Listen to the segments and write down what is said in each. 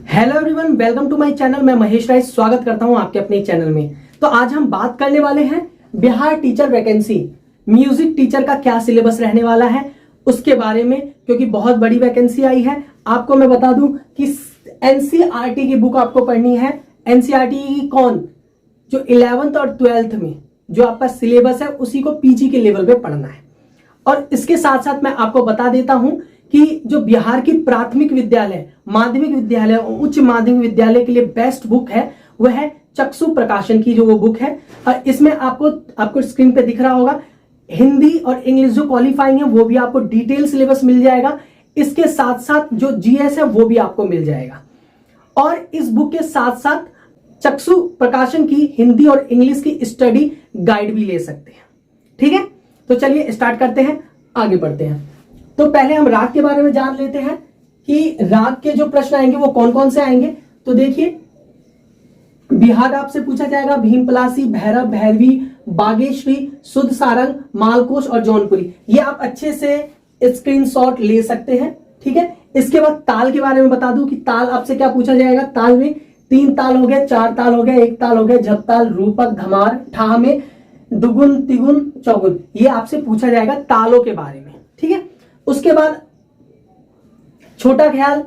Hello everyone, welcome to my channel. मैं महेश राय स्वागत करता हूं आपके अपने चैनल में। तो आज हम बात करने वाले हैं Bihar teacher vacancy, music teacher का क्या सिलेबस रहने वाला है उसके बारे में, क्योंकि बहुत बड़ी वैकेंसी आई है। आपको मैं बता दूं कि एनसीईआरटी की बुक आपको पढ़नी है। एनसीईआरटी की कौन, जो 11th और 12th में जो आपका सिलेबस है उसी को पीजी के लेवल पे पढ़ना है। और इसके साथ साथ मैं आपको बता देता हूं कि जो बिहार की प्राथमिक विद्यालय, माध्यमिक विद्यालय और उच्च माध्यमिक विद्यालय के लिए बेस्ट बुक है वह है चक्षु प्रकाशन की जो वो बुक है। और इसमें आपको स्क्रीन पे दिख रहा होगा, हिंदी और इंग्लिश जो क्वालिफाइंग है वो भी आपको डिटेल सिलेबस मिल जाएगा। इसके साथ साथ जो जीएस है वो भी आपको मिल जाएगा। और इस बुक के साथ साथ चक्षु प्रकाशन की हिंदी और इंग्लिश की स्टडी गाइड भी ले सकते हैं। ठीक है, तो चलिए स्टार्ट करते हैं, आगे बढ़ते हैं। तो पहले हम राग के बारे में जान लेते हैं कि राग के जो प्रश्न आएंगे वो कौन कौन से आएंगे। तो देखिए, बिहार आपसे पूछा जाएगा भीमपलासी, भैरव, भैरवी, बागेश्वरी, शुद्ध सारंग, मालकोच और जौनपुरी। ये आप अच्छे से स्क्रीनशॉट ले सकते हैं। ठीक है, इसके बाद ताल के बारे में बता दूं कि ताल आपसे क्या पूछा जाएगा। ताल में 3 ताल हो गए, 4 ताल हो गए, 1 ताल हो गया, झपताल, रूपक, धमार, ठा में दुगुन, तिगुन, चौगुन, ये आपसे पूछा जाएगा तालों के बारे में। ठीक है, उसके बाद छोटा ख्याल,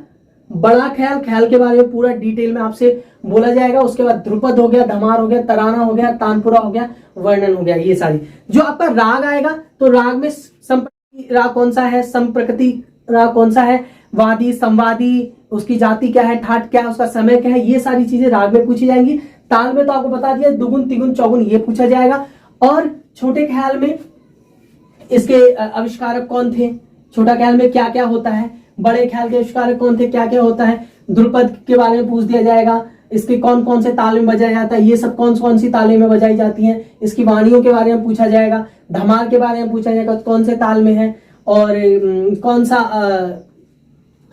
बड़ा ख्याल, ख्याल के बारे में पूरा डिटेल में आपसे बोला जाएगा। उसके बाद ध्रुपद हो गया, धमार हो गया, तराना हो गया, तानपुरा हो गया, वर्णन हो गया। ये सारी जो आपका राग आएगा, तो राग में संप्रकृति राग कौन सा है, संप्रकृति राग कौन सा है, वादी, संवादी, उसकी जाति क्या है, ठाट क्या है, उसका समय क्या है, ये सारी चीजें राग में पूछी जाएंगी। ताल में तो आपको बता दिया दुगुन, तिगुन, चौगुन ये पूछा जाएगा। और छोटे ख्याल में इसके आविष्कारक कौन थे, छोटा ख्याल में क्या क्या होता है, बड़े ख्याल के आविष्कारक कौन थे, क्या क्या होता है, ध्रुपद के बारे में पूछ दिया जाएगा, इसके कौन कौन से ताले में बजाया जाता है, ये सब कौन कौन सी ताले में बजाई जाती हैं, इसकी वाणियों के बारे में पूछा जाएगा, धमार के बारे में पूछा जाएगा कौन से ताल में है, और कौन सा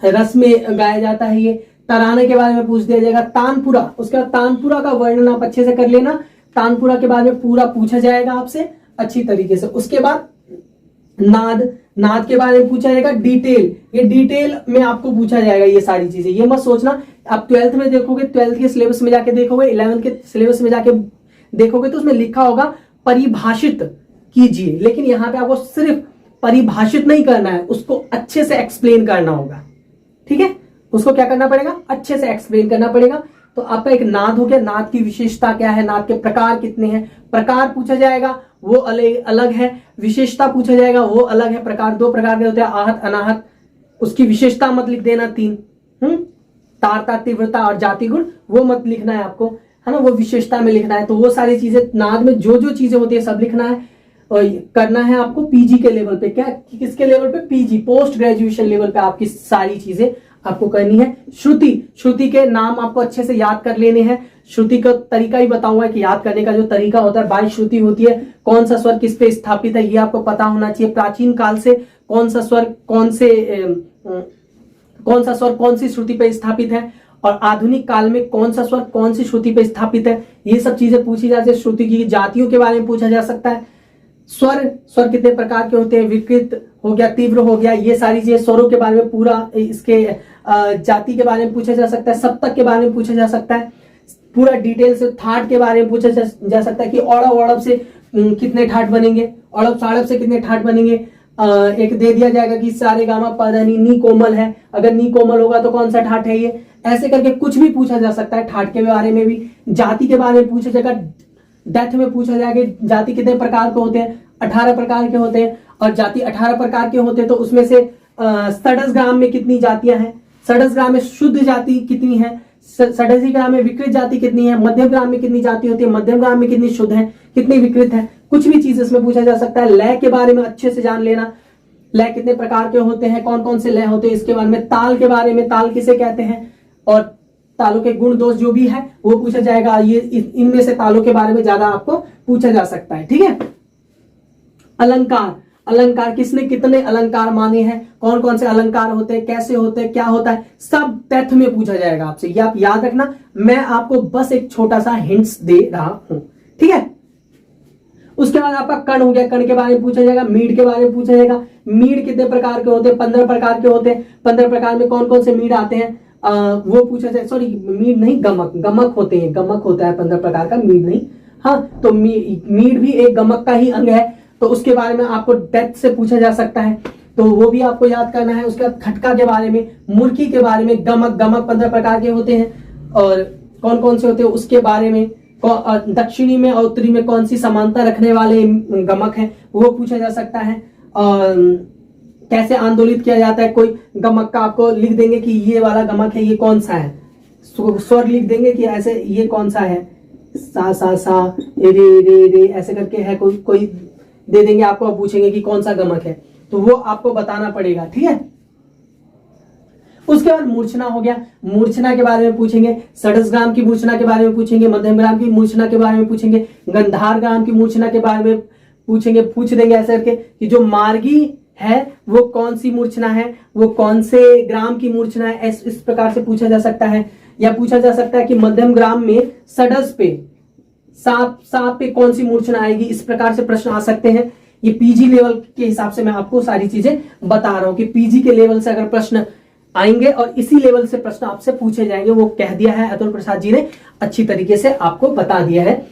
रस में गाया जाता है, ये तराने के बारे में पूछ दिया जाएगा। तानपुरा, उसके बाद तानपुरा का वर्णन आप अच्छे से कर लेना, तानपुरा के बारे में पूरा पूछा जाएगा आपसे अच्छी तरीके से। उसके बाद नाद, नाद के बारे में पूछा जाएगा डिटेल, ये डिटेल में आपको पूछा जाएगा ये सारी चीजें। ये मत सोचना आप 12th में देखोगे, 12th के सिलेबस में जाके देखोगे, 11th के सिलेबस में जाके देखोगे तो उसमें लिखा होगा परिभाषित कीजिए, लेकिन यहाँ पे आपको सिर्फ परिभाषित नहीं करना है, उसको अच्छे से एक्सप्लेन करना होगा। ठीक है, उसको क्या करना पड़ेगा, अच्छे से एक्सप्लेन करना पड़ेगा। तो आपका एक नाद हो गया, नाद की विशेषता क्या है, नाद के प्रकार कितने हैं, प्रकार पूछा जाएगा वो अलग है, विशेषता पूछा जाएगा वो अलग है। प्रकार 2 प्रकार के होते हैं, आहत, अनाहत, उसकी विशेषता मत लिख देना 3, तारता, तीव्रता और जाति गुण वो मत लिखना है आपको, है ना, वो विशेषता में लिखना है। तो वो सारी चीजें नाद में जो जो चीजें होती है सब लिखना है और करना है आपको पीजी के लेवल पे। क्या, किसके लेवल पे, पीजी, पोस्ट ग्रेजुएशन लेवल पे आपकी सारी चीजें आपको करनी है। श्रुति, श्रुति के नाम आपको अच्छे से याद कर लेने हैं। श्रुति का तरीका ही बताऊंगा कि याद करने का जो तरीका होता है। 22 श्रुति होती है, कौन सा स्वर किस पे स्थापित है ये आपको पता होना चाहिए। प्राचीन काल से कौन सा स्वर कौन सी श्रुति पे स्थापित है, और आधुनिक काल में कौन सा स्वर कौन सी श्रुति पे स्थापित है, ये सब चीजें पूछी जाती है। श्रुति की जातियों के बारे में पूछा जा सकता है। स्वर कितने प्रकार के होते हैं, विकृत हो गया, तीव्र हो गया, ये सारी चीजें स्वरों के बारे में पूरा, इसके जाति के बारे में पूछा जा सकता है। सप्तक के बारे में पूछा जा सकता है पूरा डिटेल से। ठाट के बारे में पूछा जा सकता है कि औड़व औड़व से कितने ठाट बनेंगे, औड़व साड़व से कितने ठाट बनेंगे। एक दे दिया जाएगा कि सारे गामा पधनी नी कोमल है, अगर नी कोमल होगा तो कौन सा ठाट है ये, ऐसे करके कुछ भी पूछा जा सकता है। ठाट के बारे में भी, जाति के बारे में पूछा जाएगा, डेथ में पूछा जाएगा जाति कितने प्रकार के होते हैं, 18 प्रकार के होते हैं। और जाति 18 प्रकार के होते हैं तो उसमें से षडस ग्राम में कितनी जातियां हैं, षडस ग्राम में शुद्ध जाति कितनी है, षडसी ग्राम में विकृत जाति कितनी है, मध्यम ग्राम में कितनी जाति होती है, मध्यम ग्राम में कितनी शुद्ध है, कितनी विकृत है, कुछ भी चीज इसमें पूछा जा सकता है। लय के बारे में अच्छे से जान लेना, लय कितने प्रकार के होते हैं, कौन कौन से लय होते हैं इसके बारे में। ताल के बारे में, ताल किसे कहते हैं और तालों के गुण दोष जो भी है वो पूछा जाएगा। ये इनमें से तालों के बारे में ज्यादा आपको पूछा जा सकता है। ठीक है, अलंकार, अलंकार किसने कितने अलंकार माने हैं, कौन कौन से अलंकार होते हैं, कैसे होते हैं, क्या होता है, सब टेथ में पूछा जाएगा आपसे। ये आप याद रखना, मैं आपको बस एक छोटा सा हिंट्स दे रहा हूं। ठीक है, उसके बाद आपका कण हो गया, कण के बारे में पूछा जाएगा। मीड के बारे में पूछा जाएगा, मीड कितने प्रकार के होते हैं, 15 प्रकार के होते हैं। 15 प्रकार में कौन कौन से मीड आते हैं, वो पूछा जाए, सॉरी मीड नहीं, गमक, गमक होते हैं, गमक होता है 15 प्रकार का, मीड नहीं। हाँ, तो मीड भी एक गमक का ही अंग है, तो उसके बारे में आपको डेप्थ से पूछा जा सकता है, तो वो भी आपको याद करना है। उसके बाद खटका के बारे में, मुर्की के बारे में, गमक, गमक 15 प्रकार के होते हैं और कौन कौन से होते हैं उसके बारे में, दक्षिणी में और उत्तरी में कौन सी समानता रखने वाले गमक हैं वो पूछा जा सकता है। और कैसे आंदोलित किया जाता है, कोई गमक का आपको लिख देंगे कि ये वाला गमक है, ये कौन सा है, स्वर लिख देंगे कि ऐसे ये कौन सा है, सा सा सा, रे रे रे ऐसे करके है, कोई दे देंगे आपको, आप पूछेंगे कि कौन सा गमक है, तो वो आपको बताना पड़ेगा, ठीक है। उसके बाद मूर्छना हो गया, मूर्छना के बारे में पूछेंगे, षड्जग्राम की मूर्छना के बारे में पूछेंगे, मध्यमग्राम की मूर्छना के बारे में पूछेंगे, गंधारग्राम की मूर्छना के बारे में पूछेंगे, पूछ देंगे ऐसे करके कि जो मार्गी है वो कौन सी मूर्छना है, वो कौन से ग्राम की मूर्छना है, इस प्रकार से पूछा जा सकता है। या पूछा जा सकता है कि मध्यम ग्राम में षड्ज पे, सांप पे कौन सी मूर्छना आएगी, इस प्रकार से प्रश्न आ सकते हैं। ये पीजी लेवल के हिसाब से मैं आपको सारी चीजें बता रहा हूं कि पीजी के लेवल से अगर प्रश्न आएंगे और इसी लेवल से प्रश्न आपसे पूछे जाएंगे, वो कह दिया है अतुल प्रसाद जी ने, अच्छी तरीके से आपको बता दिया है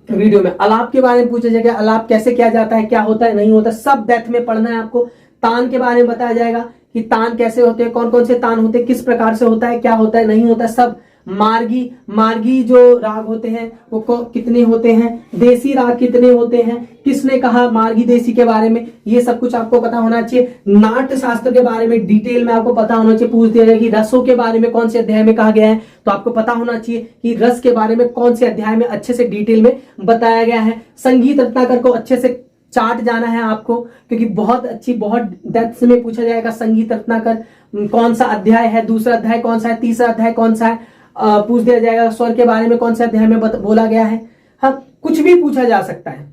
वीडियो में। अलाप के बारे में पूछा जाएगा, अलाप कैसे किया जाता है, क्या होता है, नहीं होता, सब डेप्थ में पढ़ना है आपको। तान के बारे में बताया जाएगा कि तान कैसे होते हैं, कौन कौन से तान होते हैं, किस प्रकार से होता है, क्या होता है, नहीं होता, सब। मार्गी जो राग होते हैं वो कितने होते हैं, देसी राग कितने होते हैं, किसने कहा मार्गी देसी के बारे में, ये सब कुछ आपको पता होना चाहिए। नाट्य शास्त्र के बारे में डिटेल में आपको पता होना चाहिए। पूछ दिया जाए कि रसों के बारे में कौन से अध्याय में कहा गया है, तो आपको पता होना चाहिए कि रस के बारे में कौन से अध्याय में अच्छे से डिटेल में बताया गया है। संगीत रत्नाकर को अच्छे से चार्ट जाना है आपको, क्योंकि बहुत डेप्थ में पूछा जाएगा। संगीत रत्नाकर कौन सा अध्याय है, दूसरा अध्याय कौन सा है, तीसरा अध्याय कौन सा है, पूछ दिया जाएगा स्वर के बारे में कौन से अध्याय में बोला गया है। हाँ, कुछ भी पूछा जा सकता है,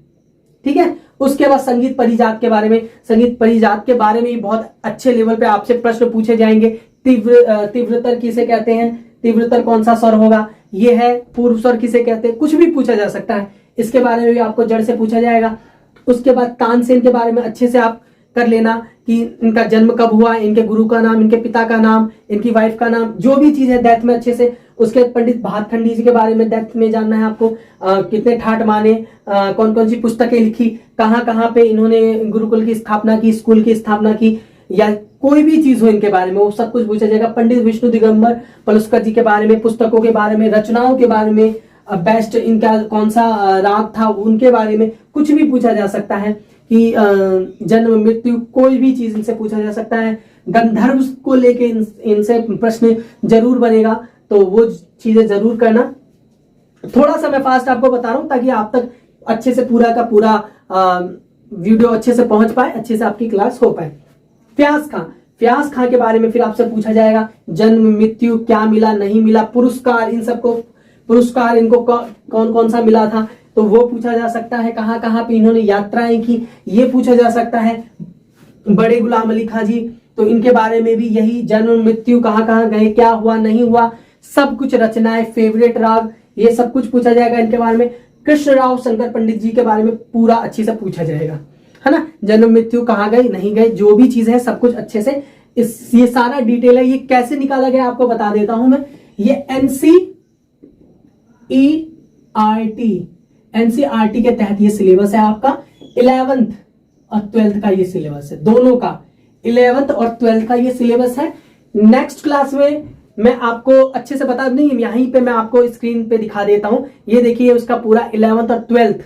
ठीक है। उसके बाद संगीत परिजात के बारे में, संगीत परिजात के बारे में भी बहुत अच्छे लेवल पे आपसे प्रश्न पूछे जाएंगे। तीव्रतर किसे कहते हैं, तीव्रतर कौन सा स्वर होगा, ये है। पूर्व स्वर किसे कहते हैं, कुछ भी पूछा जा सकता है, इसके बारे में भी आपको जड़ से पूछा जाएगा। उसके बाद तानसेन के बारे में अच्छे से आप कर लेना कि इनका जन्म कब हुआ, इनके गुरु का नाम, इनके पिता का नाम, इनकी वाइफ का नाम, जो भी चीज है डेप्थ में अच्छे से। उसके पंडित भातखंडी जी के बारे में डेप्थ में जानना है आपको, कितने ठाट माने, कौन कौन सी पुस्तकें लिखी, कहाँ कहाँ पे इन्होंने गुरुकुल की स्थापना की, स्कूल की स्थापना की, या कोई भी चीज हो इनके बारे में, वो सब कुछ पूछा जाएगा। पंडित विष्णु दिगंबर पलुस्कर जी के बारे में, पुस्तकों के बारे में, रचनाओं के बारे में, बेस्ट इनका कौन सा राग था उनके बारे में कुछ भी पूछा जा सकता है। कि जन्म मृत्यु कोई भी चीज इनसे पूछा जा सकता है। गंधर्व को लेके इनसे प्रश्न जरूर बनेगा, तो वो चीजें जरूर करना। थोड़ा सा मैं फास्ट आपको बता रहा हूं ताकि आप तक अच्छे से पूरा का पूरा वीडियो अच्छे से पहुंच पाए, अच्छे से आपकी क्लास हो पाए। फ्यास खां के बारे में फिर आपसे पूछा जाएगा, जन्म मृत्यु क्या मिला नहीं मिला, पुरस्कार, इन सबको पुरस्कार इनको कौन कौन सा मिला था, तो वो पूछा जा सकता है। कहाँ कहाँ पे इन्होंने यात्राएं की, ये पूछा जा सकता है। बड़े गुलाम अली खां जी, तो इनके बारे में भी यही, जन्म मृत्यु कहाँ कहाँ गए, क्या हुआ नहीं हुआ, सब कुछ, रचनाएं, फेवरेट राग, ये सब कुछ पूछा जाएगा इनके बारे में। कृष्णराव शंकर पंडित जी के बारे में पूरा अच्छे से पूछा जाएगा, है ना। जन्म मृत्यु कहाँ गए नहीं गए, जो भी चीज है सब कुछ अच्छे से, ये सारा डिटेल है। ये कैसे निकाला गया आपको बता देता हूं मैं। ये एनसीईआरटी के तहत ये सिलेबस है आपका। 11th और 12th का ये सिलेबस है, दोनों का 11th और 12th का ये सिलेबस है। नेक्स्ट क्लास में मैं आपको अच्छे से बता, नहीं यहीं पे मैं आपको स्क्रीन पे दिखा देता हूं। ये देखिए उसका पूरा 11th और 12th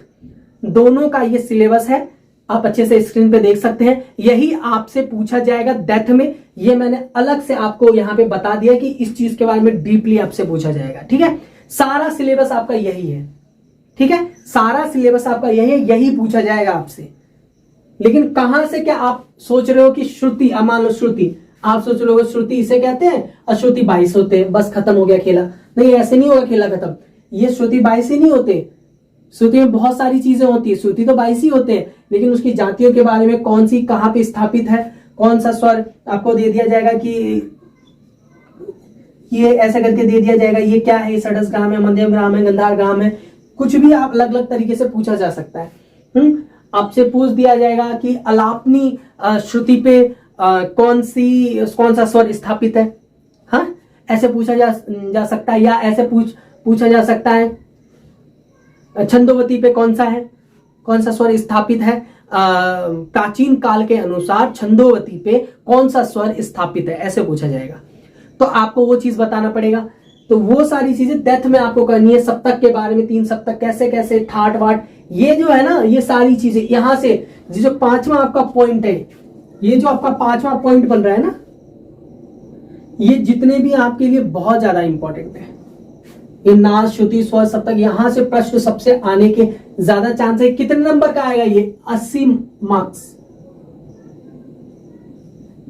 दोनों का ये सिलेबस है, आप अच्छे से स्क्रीन पे देख सकते हैं। यही आपसे पूछा जाएगा डेप्थ में, ये मैंने अलग से आपको यहाँ पे बता दिया कि इस चीज के बारे में डीपली आपसे पूछा जाएगा, ठीक है। सारा सिलेबस आपका यही है, ठीक है, सारा सिलेबस आपका यही है, यही पूछा जाएगा आपसे। लेकिन कहां से, क्या आप सोच रहे हो कि श्रुति, मान लो श्रुति, आप सोच रहे हो श्रुति इसे कहते हैं और श्रुति 22 होते हैं, बस खत्म हो गया खेला। नहीं, ऐसे नहीं होगा खेला खत्म। ये श्रुति 22 ही नहीं होते, श्रुति में बहुत सारी चीजें होती है। श्रुति तो 22 ही होते हैं, लेकिन उसकी जातियों के बारे में, कौन सी कहाँ पे स्थापित है, कौन सा स्वर आपको दे दिया जाएगा कि ये ऐसा करके दे दिया जाएगा, ये क्या है, षड्ज ग्राम है, मध्यम ग्राम है, गंधार ग्राम है, कुछ भी आप अलग अलग तरीके से पूछा जा सकता है। आपसे पूछ दिया जाएगा कि अलापनी श्रुति पे कौन सा स्वर स्थापित है। हाँ, ऐसे पूछा जा सकता है, या ऐसे पूछा जा सकता है छंदोवती पे कौन सा स्वर स्थापित है, प्राचीन काल के अनुसार छंदोवती पे कौन सा स्वर स्थापित है, ऐसे पूछा जाएगा। तो आपको वो चीज बताना पड़ेगा। तो वो सारी चीजें डेथ में आपको करनी है। सप्तक के बारे में, 3 सप्तक कैसे कैसे, ठाट वाट, ये जो है ना, ये सारी चीजें यहां से जो 5वां आपका पॉइंट है, ये जो आपका 5वां पॉइंट बन रहा है ना, ये जितने भी आपके लिए बहुत ज्यादा इंपॉर्टेंट है। ये नाद, श्रुति, स्वर, सप्तक, यहां से प्रश्न सबसे आने के ज्यादा चांस है। कितने नंबर का आएगा ये? 80 मार्क्स,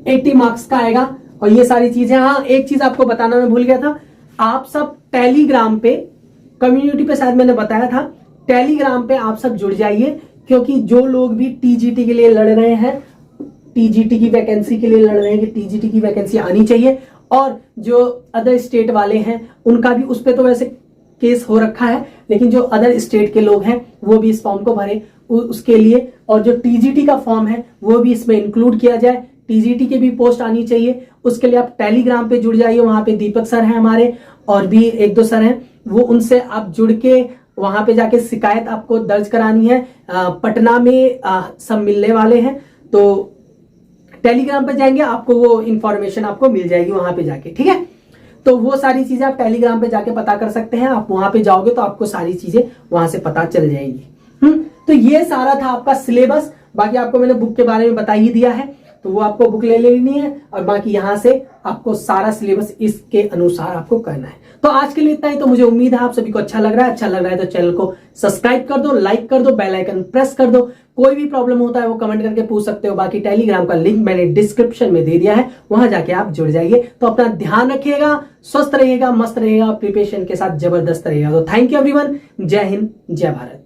80 मार्क्स का आएगा। और ये सारी चीजें, हाँ एक चीज आपको बताना मैं भूल गया था, आप सब टेलीग्राम पे, कम्युनिटी पे शायद मैंने बताया था, टेलीग्राम पे आप सब जुड़ जाइए, क्योंकि जो लोग भी टीजीटी के लिए लड़ रहे हैं, टीजीटी की वैकेंसी के लिए लड़ रहे हैं कि टीजीटी की वैकेंसी आनी चाहिए, और जो अदर स्टेट वाले हैं उनका भी उस पे तो वैसे केस हो रखा है, लेकिन जो अदर स्टेट के लोग हैं वो भी इस फॉर्म को भरे उसके लिए, और जो टीजीटी का फॉर्म है वो भी इसमें इंक्लूड किया जाए। टीजीटी के भी पोस्ट आनी चाहिए, उसके लिए आप टेलीग्राम पे जुड़ जाइए। वहां पे दीपक सर हैं हमारे, और भी 1-2 सर हैं, वो उनसे आप जुड़ के वहां पे जाके शिकायत आपको दर्ज करानी है। पटना में सब मिलने वाले हैं, तो टेलीग्राम पे जाएंगे, आपको वो इंफॉर्मेशन आपको मिल जाएगी वहां पे जाके, ठीक है। तो वो सारी चीजें आप टेलीग्राम पे जाके पता कर सकते हैं। आप वहां पे जाओगे तो आपको सारी चीजें वहां से पता चल जाएंगी। तो ये सारा था आपका सिलेबस। बाकी आपको मैंने बुक के बारे में बता ही दिया है, तो वो आपको बुक ले लेनी है, और बाकी यहां से आपको सारा सिलेबस इसके अनुसार आपको करना है। तो आज के लिए इतना ही। तो मुझे उम्मीद है आप सभी को अच्छा लग रहा है तो चैनल को सब्सक्राइब कर दो, लाइक कर दो, बेल आइकन प्रेस कर दो। कोई भी प्रॉब्लम होता है वो कमेंट करके पूछ सकते हो। बाकी टेलीग्राम का लिंक मैंने डिस्क्रिप्शन में दे दिया है, वहां जाके आप जुड़ जाइए। तो अपना ध्यान रखिएगा, स्वस्थ रहिएगा, मस्त रहिएगा, प्रिपरेशन के साथ जबरदस्त रहिएगा। तो थैंक यू एवरीवन, जय हिंद, जय भारत।